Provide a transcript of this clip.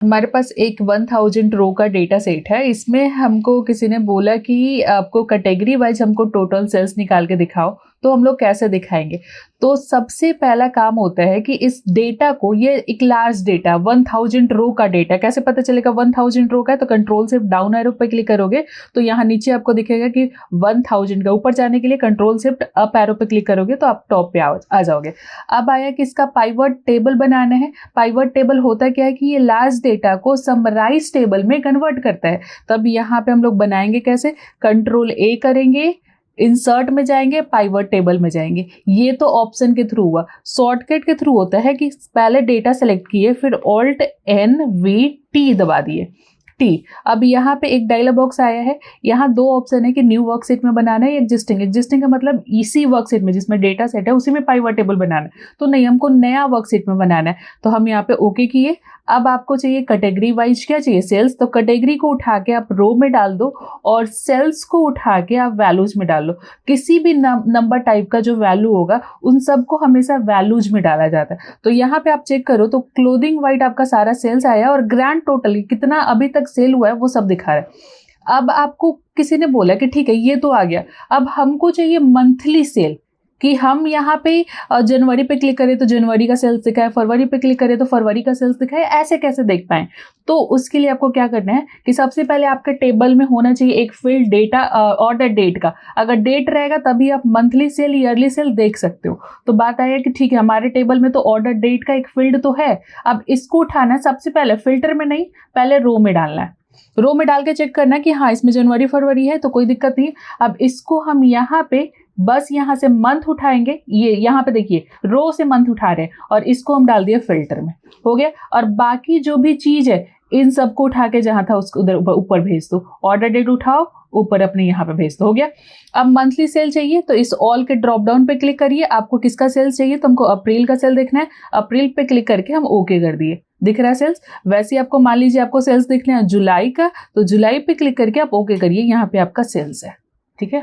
हमारे पास एक 1000 रो का डेटा सेट है। इसमें हमको किसी ने बोला कि आपको कैटेगरी वाइज हमको टोटल सेल्स निकाल के दिखाओ, तो हम लोग कैसे दिखाएंगे? तो सबसे पहला काम होता है कि इस डेटा को, ये एक लार्ज डेटा 1000 रो का डेटा, कैसे पता चलेगा 1000 रो का है? तो कंट्रोल सिर्फ डाउन एरो पे क्लिक करोगे तो यहाँ नीचे आपको दिखेगा कि 1000 का। ऊपर जाने के लिए कंट्रोल सिर्फ अप एरो पे क्लिक करोगे तो आप टॉप पे आ जाओगे। अब आया कि इसका पाइवट टेबल बनाना है। पाइवट टेबल होता क्या है कि ये लार्ज डेटा को समराइज टेबल में कन्वर्ट करता है। तब यहाँ पे हम लोग बनाएंगे कैसे? कंट्रोल ए करेंगे, इंसर्ट में जाएंगे, पाइवट टेबल में जाएंगे। ये तो ऑप्शन के थ्रू हुआ। शॉर्टकट के थ्रू होता है कि पहले डेटा सेलेक्ट किए, फिर ऑल्ट एन वी टी दबा दिए, टी। अब यहाँ पे एक डायलॉग बॉक्स आया है। यहाँ दो ऑप्शन है कि न्यू वर्कशीट में बनाना है या एग्जिस्टिंग। एग्जिस्टिंग का मतलब इसी वर्कशीट में जिसमें डेटा सेट है उसी में पाइवट टेबल बनाना है। तो नहीं, हमको नया वर्कशीट में बनाना है, तो हम यहाँ पे ओके किए। अब आपको चाहिए कैटेगरी वाइज, क्या चाहिए? सेल्स। तो कैटेगरी को उठा के आप रो में डाल दो और सेल्स को उठा के आप वैल्यूज में डाल लो। किसी भी नंबर टाइप का जो वैल्यू होगा उन सबको हमेशा वैल्यूज में डाला जाता है। तो यहाँ पे आप चेक करो तो क्लोथिंग वाइट आपका सारा सेल्स आया और ग्रैंड टोटल कितना अभी तक सेल हुआ है वो सब दिखा रहा है। अब आपको किसी ने बोला कि ठीक है ये तो आ गया, अब हमको चाहिए मंथली सेल, कि हम यहाँ पे जनवरी पे क्लिक करें तो जनवरी का सेल्स दिखाए, फरवरी पे क्लिक करें तो फरवरी का सेल्स दिखाए। ऐसे कैसे देख पाएं? तो उसके लिए आपको क्या करना है कि सबसे पहले आपके टेबल में होना चाहिए एक फील्ड डेटा ऑर्डर डेट का। अगर डेट रहेगा तभी आप मंथली सेल, ईयरली सेल देख सकते हो। तो बात आया कि ठीक है हमारे टेबल में तो ऑर्डर डेट का एक फील्ड तो है, अब इसको उठाना है। सबसे पहले फिल्टर में नहीं, पहले रो में डालना है। रो में डाल के चेक करना कि हाँ इसमें जनवरी फरवरी है तो कोई दिक्कत नहीं। अब इसको हम यहाँ पे बस यहाँ से मंथ उठाएंगे, ये यहाँ पे देखिए रो से मंथ उठा रहे हैं और इसको हम डाल दिए फिल्टर में, हो गया। और बाकी जो भी चीज है इन सबको उठा के जहां था उसको उधर ऊपर भेज दो। ऑर्डर डेट उठाओ, ऊपर अपने यहाँ पे भेज दो, हो गया। अब मंथली सेल चाहिए तो इस ऑल के ड्रॉप डाउन पे क्लिक करिए। आपको किसका सेल्स चाहिए? तो हमको अप्रैल का सेल देखना है। अप्रैल पे क्लिक करके हम ओके कर दिए, दिख रहा है सेल्स। वैसे आपको मान लीजिए आपको सेल्स देखना है जुलाई का, तो जुलाई पे क्लिक करके आप ओके करिए, यहाँ पे आपका सेल्स है, ठीक है।